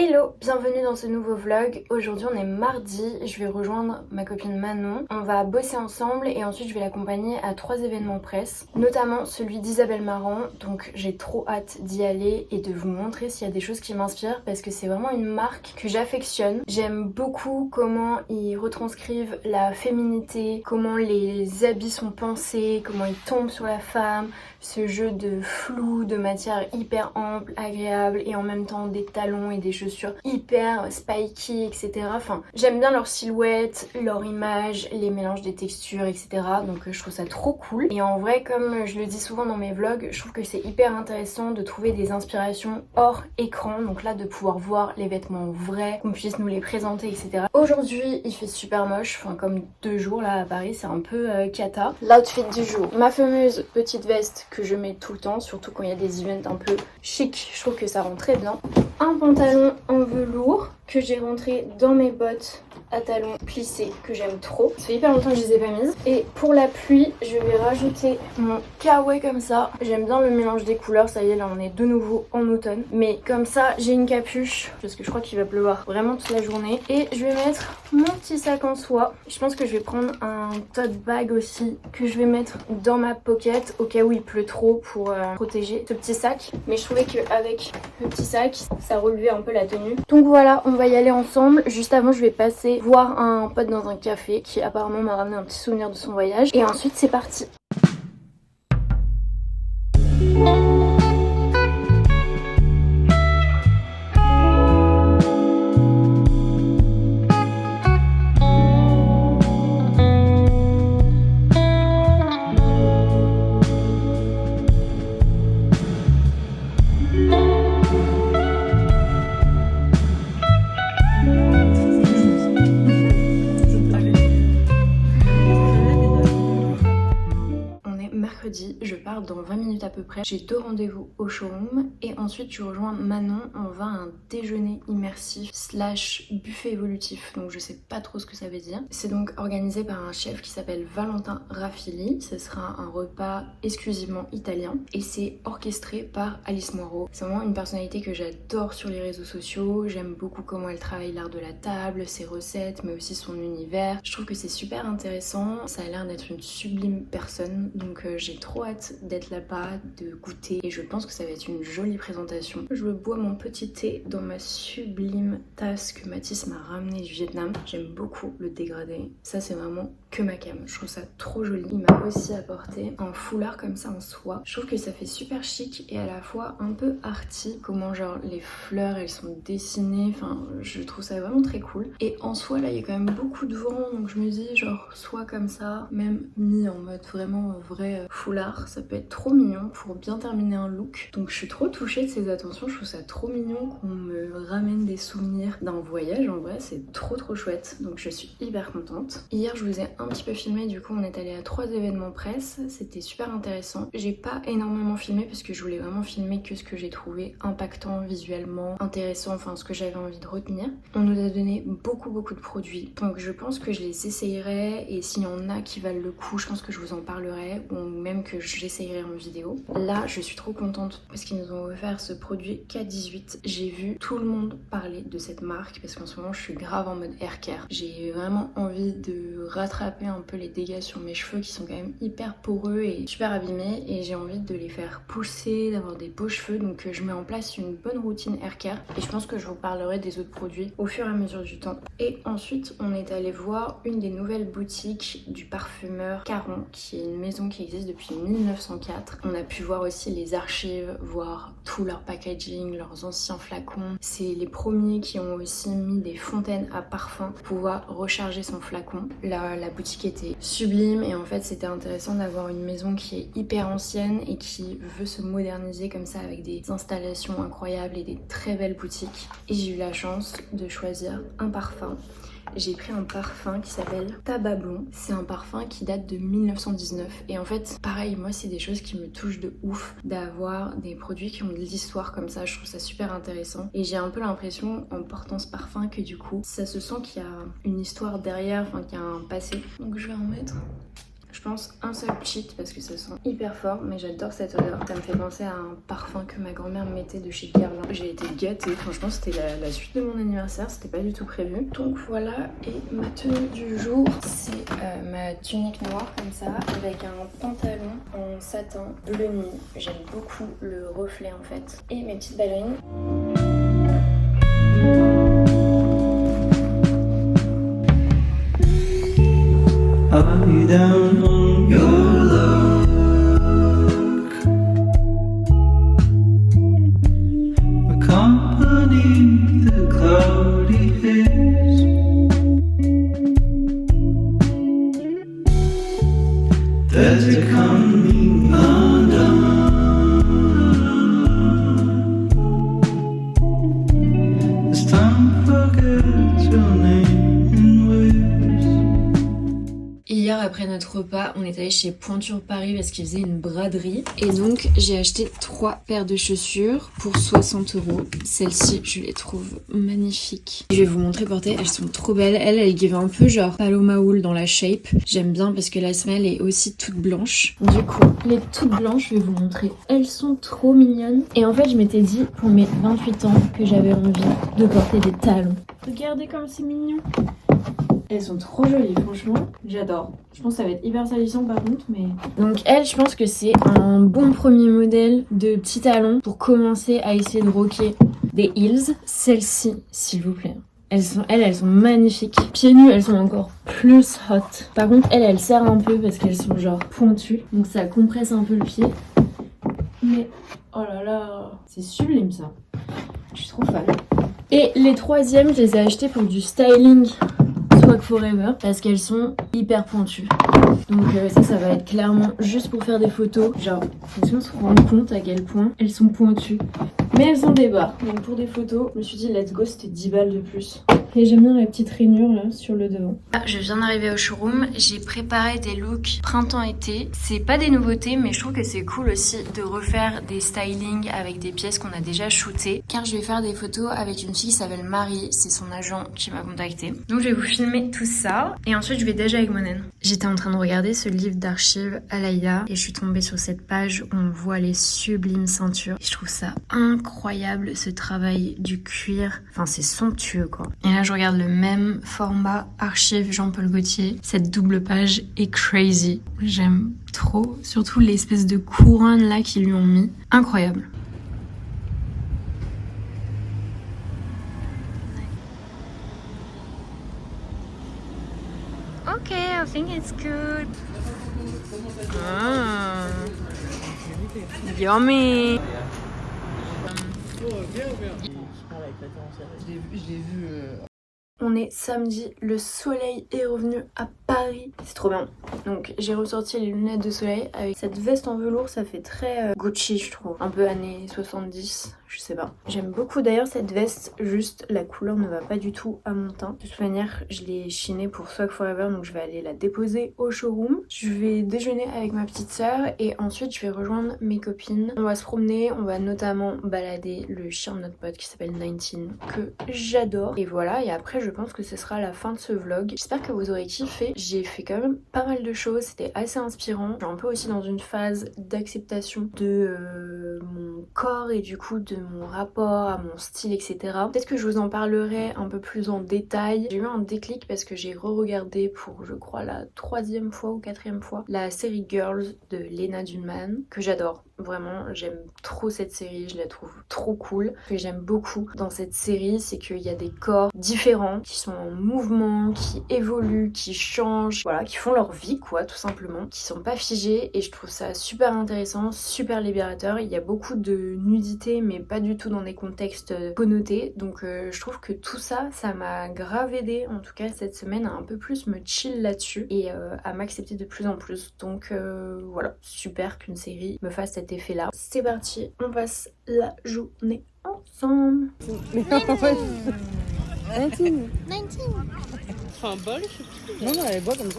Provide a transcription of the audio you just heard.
Hello, bienvenue dans ce nouveau vlog. Aujourd'hui on est mardi, je vais rejoindre ma copine Manon. On va bosser ensemble et ensuite je vais l'accompagner à 3 événements presse, notamment celui d'Isabelle Marant. Donc j'ai trop hâte d'y aller et de vous montrer s'il y a des choses qui m'inspirent parce que c'est vraiment une marque que j'affectionne. J'aime beaucoup comment ils retranscrivent la féminité, comment les habits sont pensés, comment ils tombent sur la femme, ce jeu de flou, de matière hyper ample, agréable et en même temps des talons et des chaussures hyper spiky, etc. Enfin, j'aime bien leur silhouette, leur image, les mélanges des textures, etc. Donc je trouve ça trop cool. Et en vrai, comme je le dis souvent dans mes vlogs, je trouve que c'est hyper intéressant de trouver des inspirations hors écran. Donc là, de pouvoir voir les vêtements vrais, qu'on puisse nous les présenter, etc. Aujourd'hui, il fait super moche. Enfin, comme 2 jours là à Paris, c'est un peu cata. L'outfit du jour, ma fameuse petite veste que je mets tout le temps, surtout quand il y a des events un peu chic. Je trouve que ça rend très bien. Un pantalon en velours que j'ai rentré dans mes bottes à talons plissés que j'aime trop. Ça fait hyper longtemps que je les ai pas mises. Et pour la pluie, je vais rajouter mon kawaii comme ça. J'aime bien le mélange des couleurs. Ça y est, là on est de nouveau en automne. Mais comme ça, j'ai une capuche parce que je crois qu'il va pleuvoir vraiment toute la journée. Et je vais mettre mon petit sac en soie. Je pense que je vais prendre un tote bag aussi que je vais mettre dans ma pocket au cas où il pleut trop pour protéger ce petit sac. Mais je trouvais qu'avec le petit sac, ça relevait un peu la tenue. Donc voilà, on va y aller ensemble. Juste avant, je vais passer voir un pote dans un café qui apparemment m'a ramené un petit souvenir de son voyage. Et ensuite, c'est parti. Je pars dans 20 minutes à peu près. J'ai 2 rendez-vous au showroom et ensuite je rejoins Manon. On va à un déjeuner immersif slash buffet évolutif. Donc je sais pas trop ce que ça veut dire. C'est donc organisé par un chef qui s'appelle Valentin Raffili. Ce sera un repas exclusivement italien et c'est orchestré par Alice Moirot. C'est vraiment une personnalité que j'adore sur les réseaux sociaux. J'aime beaucoup comment elle travaille l'art de la table, ses recettes, mais aussi son univers. Je trouve que c'est super intéressant. Ça a l'air d'être une sublime personne. Donc j'ai trop hâte d'être là-bas, de goûter et je pense que ça va être une jolie présentation. Je bois mon petit thé dans ma sublime tasse que Mathis m'a ramenée du Vietnam. J'aime beaucoup le dégradé. Ça c'est vraiment que ma cam. Je trouve ça trop joli. Il m'a aussi apporté un foulard comme ça en soie. Je trouve que ça fait super chic et à la fois un peu arty. Comment genre les fleurs elles sont dessinées. Enfin je trouve ça vraiment très cool. Et en soi là il y a quand même beaucoup de vent donc je me dis genre soit comme ça, même mis en mode vraiment vrai foulard, ça peut être trop mignon pour bien terminer un look. Donc je suis trop touchée de ces attentions, je trouve ça trop mignon qu'on me ramène des souvenirs d'un voyage. En vrai c'est trop chouette, donc je suis hyper contente. Hier je vous ai un petit peu filmé, du coup on est allé à 3 événements presse, c'était super intéressant. J'ai pas énormément filmé parce que je voulais vraiment filmer que ce que j'ai trouvé impactant visuellement, intéressant, enfin ce que j'avais envie de retenir. On nous a donné beaucoup de produits, donc je pense que je les essayerai et s'il y en a qui valent le coup, je pense que je vous en parlerai ou même que j'essayerai en vidéo. Là je suis trop contente parce qu'ils nous ont offert ce produit K18. J'ai vu tout le monde parler de cette marque parce qu'en ce moment je suis grave en mode haircare. J'ai vraiment envie de rattraper un peu les dégâts sur mes cheveux qui sont quand même hyper poreux et super abîmés et j'ai envie de les faire pousser, d'avoir des beaux cheveux, donc je mets en place une bonne routine haircare et je pense que je vous parlerai des autres produits au fur et à mesure du temps. Et ensuite on est allé voir une des nouvelles boutiques du parfumeur Caron qui est une maison qui existe depuis 1904. On a pu voir aussi les archives, voir tout leur packaging, leurs anciens flacons. C'est les premiers qui ont aussi mis des fontaines à parfum pour pouvoir recharger son flacon. La boutique était sublime et en fait c'était intéressant d'avoir une maison qui est hyper ancienne et qui veut se moderniser comme ça avec des installations incroyables et des très belles boutiques. Et j'ai eu la chance de choisir un parfum. J'ai pris un parfum qui s'appelle Tabac Blond. C'est un parfum qui date de 1919 et en fait pareil, moi c'est des choses qui me touchent de ouf d'avoir des produits qui ont de l'histoire comme ça. Je trouve ça super intéressant et j'ai un peu l'impression en portant ce parfum que du coup ça se sent qu'il y a une histoire derrière, enfin qu'il y a un passé. Donc je vais en mettre. Je pense un seul cheat parce que ça sent hyper fort, mais j'adore cette odeur. Ça me fait penser à un parfum que ma grand-mère mettait de chez Guerlain. J'ai été gâtée, franchement c'était la suite de mon anniversaire, c'était pas du tout prévu. Donc voilà, et ma tenue du jour, c'est ma tunique noire comme ça, avec un pantalon en satin bleu nuit. J'aime beaucoup le reflet en fait. Et mes petites ballerines. I'll be down on your luck, accompany the cloudy haze. There's a coming undone. It's time to forget your name and ways. Hier après notre repas, on est allé chez Pointure Paris parce qu'ils faisaient une braderie. Et donc j'ai acheté 3 paires de chaussures pour 60 €. Celles-ci, je les trouve magnifiques. Je vais vous montrer portées, elles sont trop belles. Elle give un peu genre Paloma Wool dans la shape. J'aime bien parce que la semelle est aussi toute blanche. Du coup, les toutes blanches, je vais vous montrer. Elles sont trop mignonnes. Et en fait, je m'étais dit pour mes 28 ans que j'avais envie de porter des talons. Regardez comme c'est mignon. Elles sont trop jolies, franchement, j'adore. Je pense que ça va être hyper salissant par contre, mais... Donc elle, je pense que c'est un bon premier modèle de petits talons pour commencer à essayer de rocker des heels. Celles-ci, s'il vous plaît. Elles sont magnifiques. Pieds nus, elles sont encore plus hot. Par contre, elles serrent un peu parce qu'elles sont genre pointues. Donc ça compresse un peu le pied. Mais, oh là là, c'est sublime ça. Je suis trop fan. Et les troisièmes, je les ai achetées pour du styling Swag Forever parce qu'elles sont hyper pointues. Donc ça va être clairement juste pour faire des photos. Genre, faut se rendre compte à quel point elles sont pointues. Mais elles ont des barres. Donc pour des photos, je me suis dit let's go, c'était 10 balles de plus. Et j'aime bien la petite rainure là sur le devant. Je viens d'arriver au showroom, j'ai préparé des looks printemps-été. C'est pas des nouveautés, mais je trouve que c'est cool aussi de refaire des stylings avec des pièces qu'on a déjà shootées. Car je vais faire des photos avec une fille qui s'appelle Marie, c'est son agent qui m'a contactée. Donc je vais vous filmer tout ça et ensuite je vais déjà avec Monen. J'étais en train de regarder ce livre d'archives Alaïa et je suis tombée sur cette page où on voit les sublimes ceintures. Et je trouve ça incroyable ce travail du cuir. Enfin c'est somptueux quoi. Et là je regarde le même format archive Jean-Paul Gaultier. Cette double page est crazy. J'aime trop, surtout l'espèce de couronne là qu'ils lui ont mis. Incroyable. Ok, I think it's good. Yummy. Je l'ai vu. On est samedi, le soleil est revenu à Paris. C'est trop bien. Donc j'ai ressorti les lunettes de soleil avec cette veste en velours, ça fait très Gucci je trouve. Un peu années 70, je sais pas. J'aime beaucoup d'ailleurs cette veste, juste la couleur ne va pas du tout à mon teint. De toute manière, je l'ai chinée pour Swag Forever, donc je vais aller la déposer au showroom. Je vais déjeuner avec ma petite sœur et ensuite je vais rejoindre mes copines. On va se promener, on va notamment balader le chien de notre pote qui s'appelle 19, que j'adore. Et voilà, et après je pense que ce sera la fin de ce vlog. J'espère que vous aurez kiffé. J'ai fait quand même pas mal de choses, c'était assez inspirant. Je suis un peu aussi dans une phase d'acceptation de mon corps et du coup de mon rapport à mon style, etc. Peut-être que je vous en parlerai un peu plus en détail. J'ai eu un déclic parce que j'ai re-regardé pour je crois la 3e fois ou 4e fois la série Girls de Lena Dunham que j'adore. Vraiment, j'aime trop cette série, je la trouve trop cool. Ce que j'aime beaucoup dans cette série, c'est qu'il y a des corps différents qui sont en mouvement, qui évoluent, qui changent, voilà, qui font leur vie quoi, tout simplement, qui sont pas figés et je trouve ça super intéressant, super libérateur. Il y a beaucoup de nudité mais pas du tout dans des contextes connotés, donc je trouve que tout ça, ça m'a grave aidé en tout cas cette semaine à un peu plus me chill là-dessus et à m'accepter de plus en plus. Donc voilà, super qu'une série me fasse cet effet là. C'est parti, on passe la journée ensemble. 19. Enfin, bol, je sais plus. Non, elle est bonne comme ça.